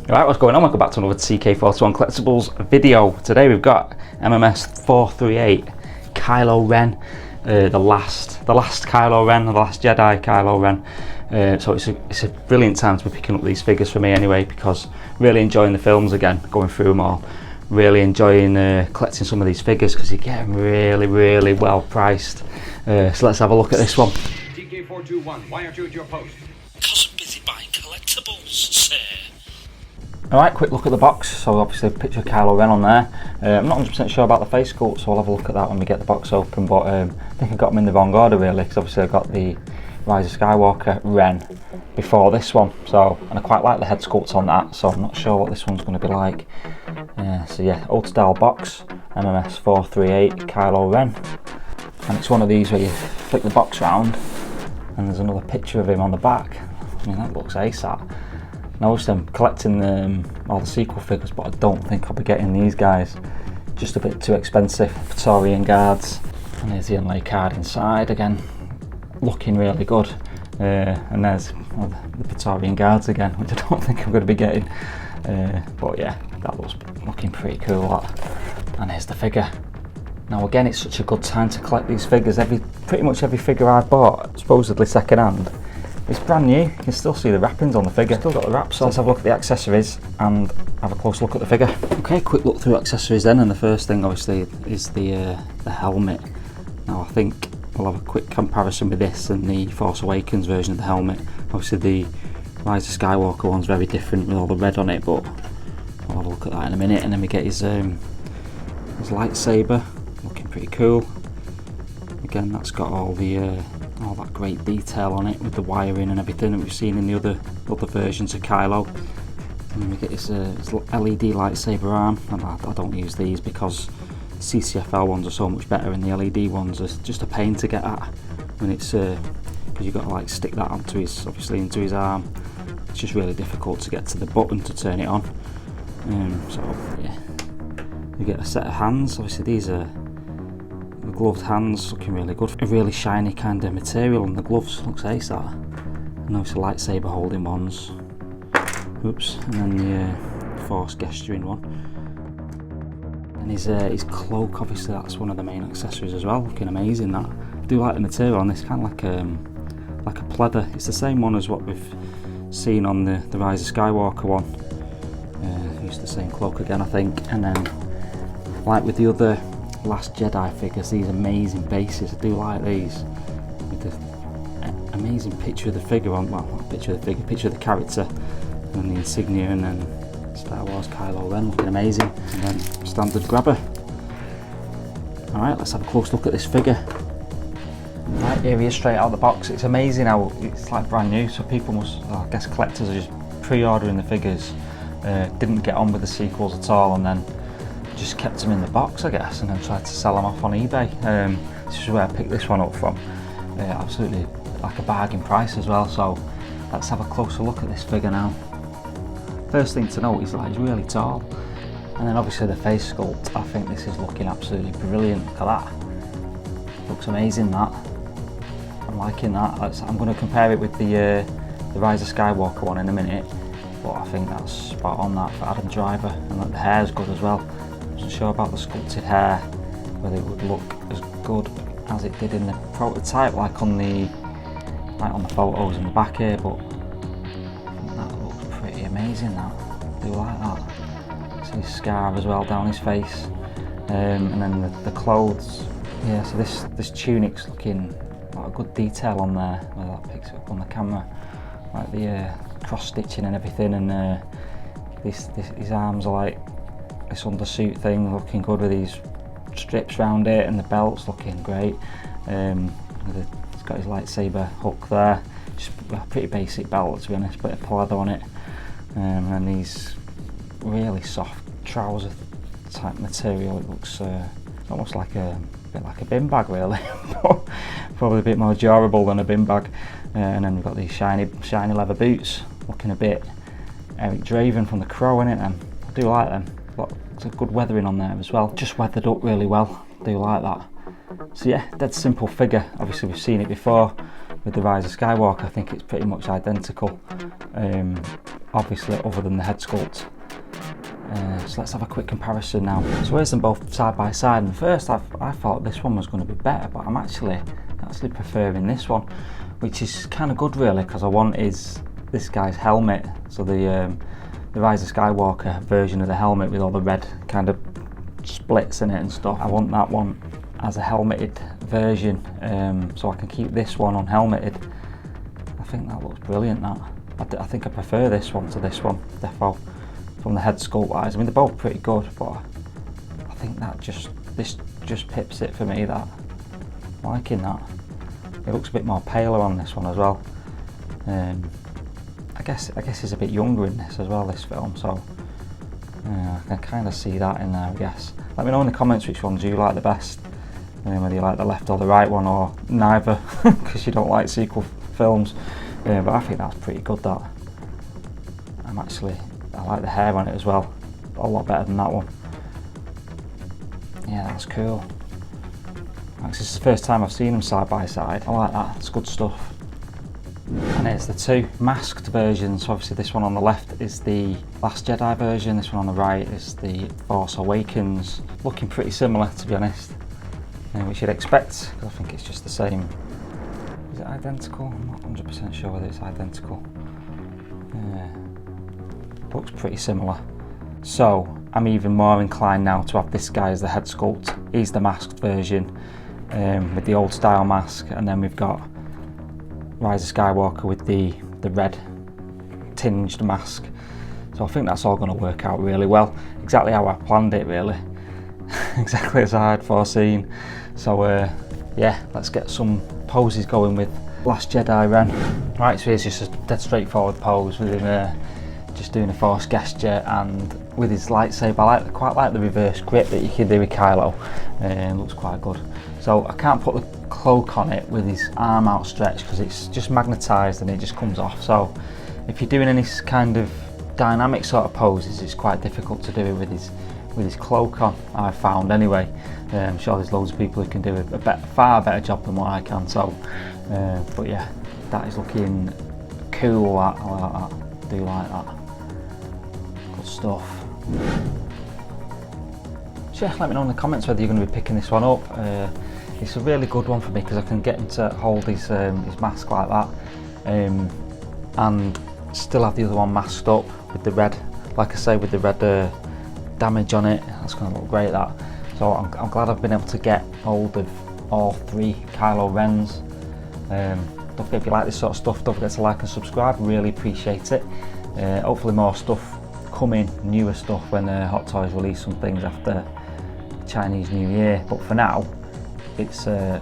Alright, what's going on? Welcome back to another TK41 Collectibles video. Today we've got MMS438 Kylo Ren, the last Kylo Ren, the last Jedi Kylo Ren. So it's a brilliant time to be picking up these figures for me anyway, because really enjoying the films again, going through them all. Really enjoying collecting some of these figures because you get them really well priced. So let's have a look at this one. TK421, why aren't you at your post? Because I'm busy buying collectibles, sir. Alright, quick look at the box. So obviously a picture of Kylo Ren on there. I'm not 100% sure about the face sculpt, so I'll have a look at that when we get the box open, but I think I got them in the wrong order really, because obviously I got the Rise of Skywalker Ren before this one, so, and I quite like the head sculpt on that, so I'm not sure what this one's going to be like. So yeah, old style box, MMS438 Kylo Ren, and it's one of these where you flick the box round and there's another picture of him on the back. I mean, that looks ASAP. Now obviously I'm collecting all the sequel figures, but I don't think I'll be getting these guys. Just a bit too expensive. Praetorian guards, and there's the inlay card inside again, looking really good. And there's the Praetorian guards again, which I don't think I'm going to be getting. But yeah, that looks looking pretty cool. That. And here's the figure. Now again, it's such a good time to collect these figures. Pretty much every figure I've bought, supposedly second hand, it's brand new. You can still see the wrappings on the figure. Still got the wraps. So let's have a look at the accessories and have a close look at the figure. Okay, quick look through accessories then, and the first thing obviously is the helmet. Now I think we'll have a quick comparison with this and the Force Awakens version of the helmet. Obviously the Rise of Skywalker one's very different with all the red on it, but I'll have a look at that in a minute. And then we get his lightsaber, looking pretty cool. Again, that's got all that great detail on it with the wiring and everything that we've seen in the other versions of Kylo. And then we get his LED lightsaber arm, and I don't use these because the CCFL ones are so much better, and the LED ones are just a pain to get at when it's because you've got to like stick that onto into his arm. It's just really difficult to get to the button to turn it on. So yeah, you get a set of hands. Obviously these are the gloved hands, looking really good. A really shiny kind of material on the gloves, looks ace that. And obviously lightsaber holding ones. Oops, and then the force gesturing one. And his cloak, obviously that's one of the main accessories as well, looking amazing that. I do like the material on this, kind of like a pleather. It's the same one as what we've seen on the Rise of Skywalker one. It's the same cloak again, I think. And then, like with the other Last Jedi figures, these amazing bases, I do like these, with the amazing picture of the figure on, well, not picture of the figure, picture of the character, and then the insignia, and then Star Wars Kylo Ren looking amazing, and then standard grabber. Alright, let's have a close look at this figure. Right, here he is straight out of the box. It's amazing how it's like brand new, so people must, I guess collectors are just pre-ordering the figures, didn't get on with the sequels at all, and then just kept them in the box, I guess, and then tried to sell them off on eBay. This is where I picked this one up from. Absolutely like a bargain price as well. So let's have a closer look at this figure now. First thing to note is like he's really tall, and then obviously the face sculpt. I think this is looking absolutely brilliant. Look at that. Looks amazing. That. I'm liking that. I'm going to compare it with the Rise of Skywalker one in a minute, but I think that's spot on that for Adam Driver, and like, the hair's good as well. Wasn't sure about the sculpted hair, whether it would look as good as it did in the prototype, like on the photos in the back here, but I think that looks pretty amazing. That, I do like that. See his scar as well down his face, and then the clothes. Yeah, so this tunic's looking like a good detail on there, where that picks up on the camera, like the cross stitching and everything, and his arms are like this undersuit thing, looking good with these strips around it, and the belt's looking great. He's got his lightsaber hook there, just a pretty basic belt to be honest, bit of pleather on it, and these really soft trouser type material. It looks almost like a bit like a bin bag really, probably a bit more durable than a bin bag. And then we've got these shiny leather boots, looking a bit Eric Draven from The Crow in it, and I do like them. It's a good weathering on there as well, just weathered up really well. I do like that. So yeah, dead simple figure. Obviously we've seen it before, with the Rise of Skywalker. I think it's pretty much identical, obviously other than the head sculpt. So let's have a quick comparison now. So here's them both side by side, and first I thought this one was going to be better, but I'm actually preferring this one, which is kind of good really, because I want is this guy's helmet. So the Rise of Skywalker version of the helmet with all the red kind of splits in it and stuff, I want that one as a helmeted version, so I can keep this one unhelmeted. I think that looks brilliant. That I think I prefer this one to this one, defo, from the head sculpt wise. I mean, they're both pretty good, but I think that this just pips it for me. That I'm liking that. It looks a bit more paler on this one as well. I guess he's a bit younger in this as well, this film, so I can kind of see that in there, I guess. Let me know in the comments which ones you like the best, whether you like the left or the right one, or neither, because you don't like sequel films. But I think that's pretty good, that. I like the hair on it as well, a lot better than that one. Yeah, that's cool. This is the first time I've seen them side by side. I like that, it's good stuff. And it's the two masked versions. Obviously this one on the left is the Last Jedi version, this one on the right is the Force Awakens. Looking pretty similar, to be honest, which you'd expect, because I think it's just the same. Is it identical? I'm not 100% sure whether it's identical. Looks pretty similar. So I'm even more inclined now to have this guy as the head sculpt. He's the masked version, with the old style mask, and then we've got Rise of Skywalker with the red tinged mask. So I think that's all going to work out really well, exactly how I planned it really. Exactly as I had foreseen. So yeah, let's get some poses going with Last Jedi Ren. Right, so here's just a dead straightforward pose with him just doing a force gesture and with his lightsaber. I quite like the reverse grip that you can do with Kylo. Looks quite good. So I can't put the cloak on it with his arm outstretched because it's just magnetised and it just comes off. So if you're doing any kind of dynamic sort of poses, it's quite difficult to do it with his cloak on, I've found anyway. I'm sure there's loads of people who can do a far better job than what I can. So, but yeah, that is looking cool. I like that. I do like that. Good stuff. So yeah, let me know in the comments whether you're going to be picking this one up. It's a really good one for me because I can get him to hold his mask like that, and still have the other one masked up with the red, like I say, with the red damage on it. That's going to look great, that. So I'm glad I've been able to get hold of all three Kylo Rens. Don't forget, if you like this sort of stuff, don't forget to like and subscribe, really appreciate it. Hopefully more stuff coming, newer stuff, when Hot Toys release some things after Chinese New Year. But for now, it's a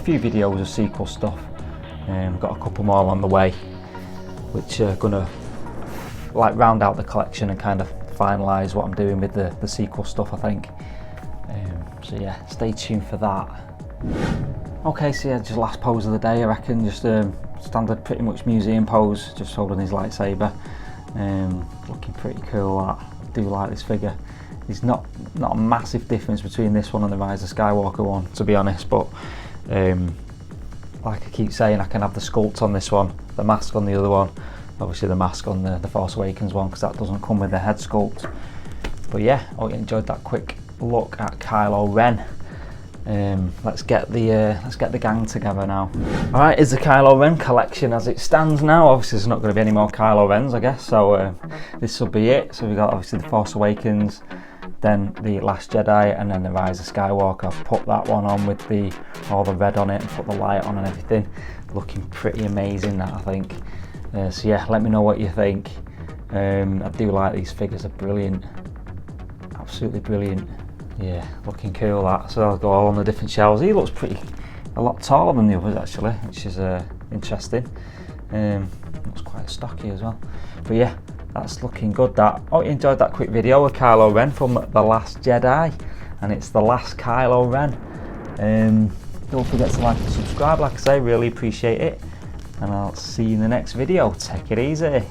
few videos of sequel stuff. Got a couple more on the way, which are gonna like round out the collection and kind of finalise what I'm doing with the sequel stuff, I think. So yeah, stay tuned for that. Okay, so yeah, just last pose of the day, I reckon. Just standard, pretty much museum pose, just holding his lightsaber. Looking pretty cool. I do like this figure. There's not a massive difference between this one and the Rise of Skywalker one, to be honest, but like I keep saying, I can have the sculpt on this one, the mask on the other one, obviously the mask on the Force Awakens one, because that doesn't come with the head sculpt. But yeah, I hope you enjoyed that quick look at Kylo Ren. Let's get the gang together now. Alright, is the Kylo Ren collection as it stands now. Obviously there's not going to be any more Kylo Rens, I guess, so this will be it. So we've got obviously the Force Awakens, then the Last Jedi, and then the Rise of Skywalker. I've put that one on with all the red on it and put the light on and everything. Looking pretty amazing, that, I think. So yeah, let me know what you think. I do like these figures, are brilliant, absolutely brilliant. Yeah, looking cool, that. So they'll go all on the different shelves. He looks a lot taller than the others actually, which is interesting. Looks quite stocky as well. But yeah, that's looking good, that. Hope you enjoyed that quick video of Kylo Ren from The Last Jedi, and it's the last Kylo Ren. Don't forget to like and subscribe, like I say, really appreciate it, and I'll see you in the next video. Take it easy.